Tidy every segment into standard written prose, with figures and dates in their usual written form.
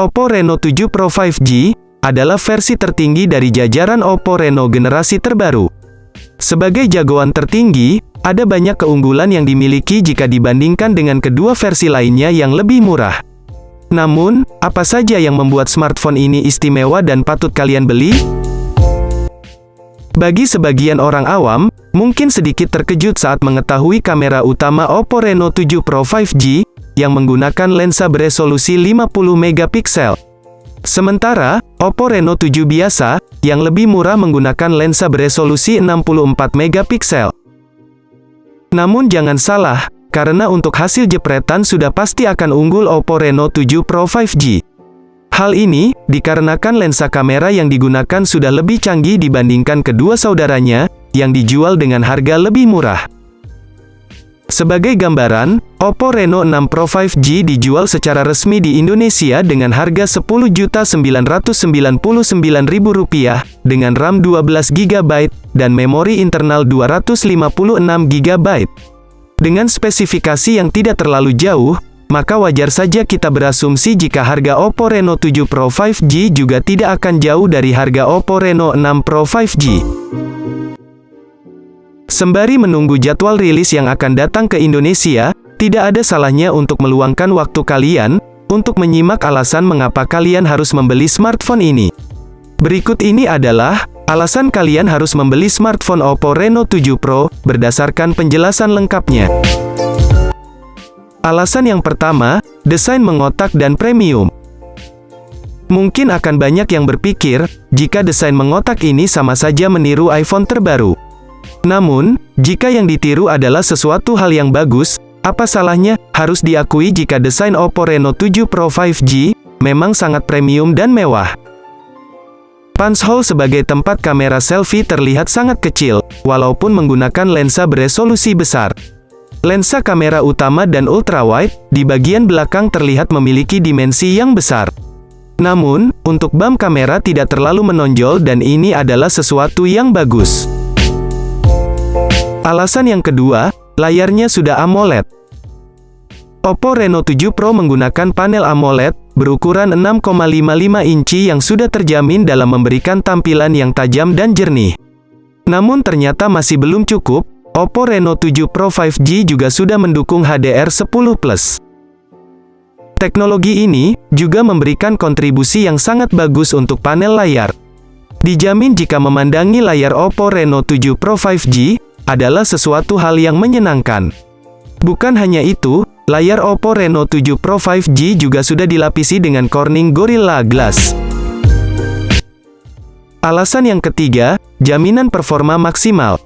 Oppo Reno 7 Pro 5G adalah versi tertinggi dari jajaran Oppo Reno generasi terbaru. Sebagai jagoan tertinggi, ada banyak keunggulan yang dimiliki jika dibandingkan dengan kedua versi lainnya yang lebih murah. Namun, apa saja yang membuat smartphone ini istimewa dan patut kalian beli? Bagi sebagian orang awam, mungkin sedikit terkejut saat mengetahui kamera utama Oppo Reno 7 Pro 5G, yang menggunakan lensa beresolusi 50 megapiksel. Sementara, Oppo Reno 7 biasa, yang lebih murah menggunakan lensa beresolusi 64 megapiksel. Namun jangan salah, karena untuk hasil jepretan sudah pasti akan unggul Oppo Reno 7 Pro 5G. Hal ini, dikarenakan lensa kamera yang digunakan sudah lebih canggih dibandingkan kedua saudaranya, yang dijual dengan harga lebih murah. Sebagai gambaran, Oppo Reno 6 Pro 5G dijual secara resmi di Indonesia dengan harga Rp10.999.000 dengan RAM 12GB dan memori internal 256GB. Dengan spesifikasi yang tidak terlalu jauh, maka wajar saja kita berasumsi jika harga Oppo Reno 7 Pro 5G juga tidak akan jauh dari harga Oppo Reno 6 Pro 5G. Sembari menunggu jadwal rilis yang akan datang ke Indonesia, tidak ada salahnya untuk meluangkan waktu kalian untuk menyimak alasan mengapa kalian harus membeli smartphone ini. Berikut ini adalah alasan kalian harus membeli smartphone Oppo Reno 7 Pro berdasarkan penjelasan lengkapnya. Alasan yang pertama, desain mengotak dan premium. Mungkin akan banyak yang berpikir, jika desain mengotak ini sama saja meniru iPhone terbaru. Namun, jika yang ditiru adalah sesuatu hal yang bagus, apa salahnya? Harus diakui jika desain Oppo Reno 7 Pro 5G memang sangat premium dan mewah. Punch hole sebagai tempat kamera selfie terlihat sangat kecil, walaupun menggunakan lensa beresolusi besar. Lensa kamera utama dan ultrawide di bagian belakang terlihat memiliki dimensi yang besar. Namun, untuk bump kamera tidak terlalu menonjol dan ini adalah sesuatu yang bagus. Alasan yang kedua, layarnya sudah AMOLED. Oppo Reno 7 Pro menggunakan panel AMOLED berukuran 6,55 inci yang sudah terjamin dalam memberikan tampilan yang tajam dan jernih. Namun ternyata masih belum cukup. Oppo Reno 7 Pro 5G juga sudah mendukung HDR10+. Teknologi ini juga memberikan kontribusi yang sangat bagus untuk panel layar. Dijamin jika memandangi layar Oppo Reno 7 Pro 5G adalah sesuatu hal yang menyenangkan. Bukan hanya itu, layar Oppo Reno 7 Pro 5G juga sudah dilapisi dengan Corning Gorilla Glass. Alasan yang ketiga, jaminan performa maksimal.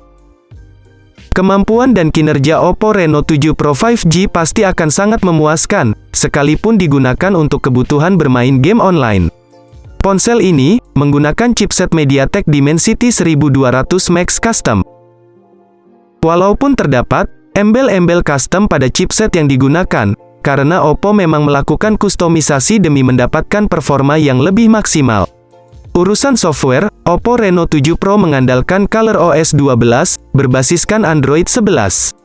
Kemampuan dan kinerja Oppo Reno 7 Pro 5G pasti akan sangat memuaskan, sekalipun digunakan untuk kebutuhan bermain game online. Ponsel ini menggunakan chipset MediaTek Dimensity 1200 Max Custom. Walaupun terdapat embel-embel custom pada chipset yang digunakan, karena Oppo memang melakukan kustomisasi demi mendapatkan performa yang lebih maksimal. Urusan software, Oppo Reno 7 Pro mengandalkan ColorOS 12, berbasiskan Android 11.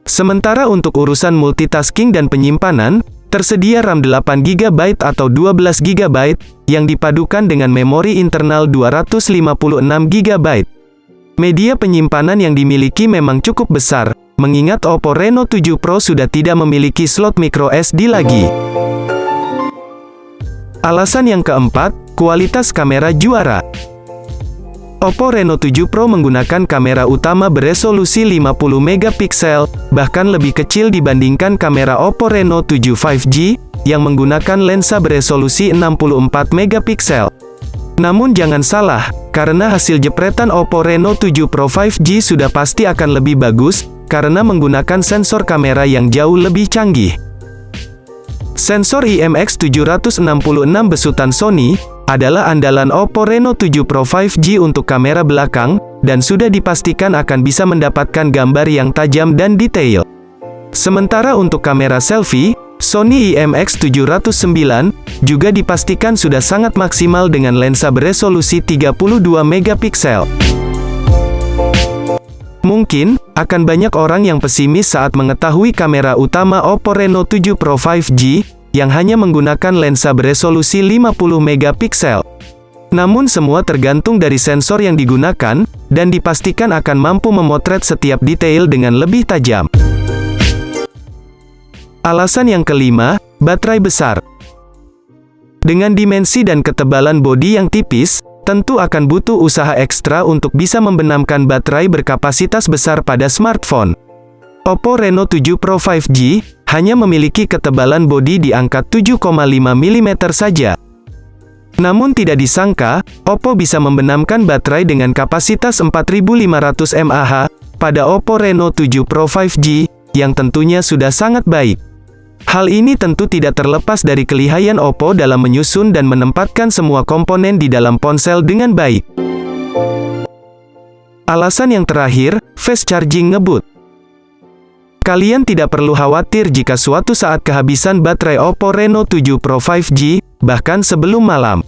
Sementara untuk urusan multitasking dan penyimpanan, tersedia RAM 8GB atau 12GB, yang dipadukan dengan memori internal 256GB. Media penyimpanan yang dimiliki memang cukup besar, mengingat Oppo Reno 7 Pro sudah tidak memiliki slot microSD lagi. Alasan yang keempat, kualitas kamera juara. Oppo Reno 7 Pro menggunakan kamera utama beresolusi 50 megapiksel, bahkan lebih kecil dibandingkan kamera Oppo Reno 7 5G, yang menggunakan lensa beresolusi 64 megapiksel. Namun jangan salah, karena hasil jepretan Oppo Reno 7 Pro 5G sudah pasti akan lebih bagus, karena menggunakan sensor kamera yang jauh lebih canggih. Sensor IMX766 besutan Sony adalah andalan Oppo Reno 7 Pro 5G untuk kamera belakang, dan sudah dipastikan akan bisa mendapatkan gambar yang tajam dan detail. Sementara untuk kamera selfie, Sony IMX709 juga dipastikan sudah sangat maksimal dengan lensa beresolusi 32 megapiksel. Mungkin akan banyak orang yang pesimis saat mengetahui kamera utama Oppo Reno 7 Pro 5G yang hanya menggunakan lensa beresolusi 50 megapiksel. Namun semua tergantung dari sensor yang digunakan, dan dipastikan akan mampu memotret setiap detail dengan lebih tajam. Alasan yang kelima, baterai besar. Dengan dimensi dan ketebalan bodi yang tipis, tentu akan butuh usaha ekstra untuk bisa membenamkan baterai berkapasitas besar pada smartphone. Oppo Reno 7 Pro 5G hanya memiliki ketebalan bodi di angka 7,5 mm saja. Namun tidak disangka, Oppo bisa membenamkan baterai dengan kapasitas 4500 mAh pada Oppo Reno 7 Pro 5G, yang tentunya sudah sangat baik. Hal ini tentu tidak terlepas dari kelihayan Oppo dalam menyusun dan menempatkan semua komponen di dalam ponsel dengan baik. Alasan yang terakhir, fast charging ngebut. Kalian tidak perlu khawatir jika suatu saat kehabisan baterai Oppo Reno 7 Pro 5G, bahkan sebelum malam.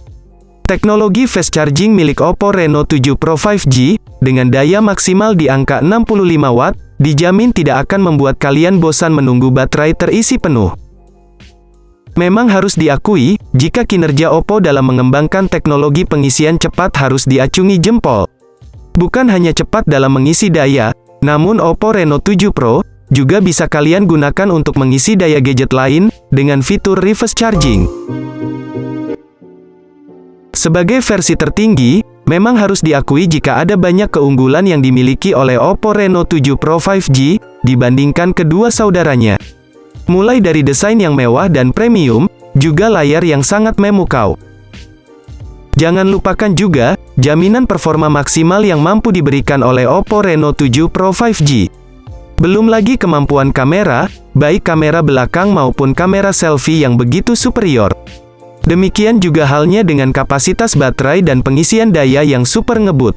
Teknologi fast charging milik Oppo Reno 7 Pro 5G, dengan daya maksimal di angka 65 Watt, dijamin tidak akan membuat kalian bosan menunggu baterai terisi penuh. Memang harus diakui, jika kinerja Oppo dalam mengembangkan teknologi pengisian cepat harus diacungi jempol. Bukan hanya cepat dalam mengisi daya, namun Oppo Reno 7 Pro juga bisa kalian gunakan untuk mengisi daya gadget lain, dengan fitur reverse charging. Sebagai versi tertinggi, memang harus diakui jika ada banyak keunggulan yang dimiliki oleh Oppo Reno 7 Pro 5G, dibandingkan kedua saudaranya. Mulai dari desain yang mewah dan premium, juga layar yang sangat memukau. Jangan lupakan juga, jaminan performa maksimal yang mampu diberikan oleh Oppo Reno 7 Pro 5G. Belum lagi kemampuan kamera, baik kamera belakang maupun kamera selfie yang begitu superior. Demikian juga halnya dengan kapasitas baterai dan pengisian daya yang super ngebut.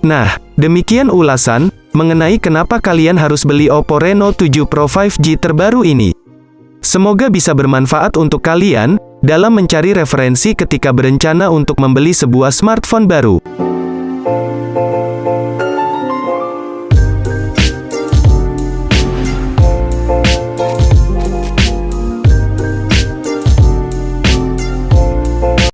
Nah, demikian ulasan mengenai kenapa kalian harus beli Oppo Reno 7 Pro 5G terbaru ini. Semoga bisa bermanfaat untuk kalian dalam mencari referensi ketika berencana untuk membeli sebuah smartphone baru.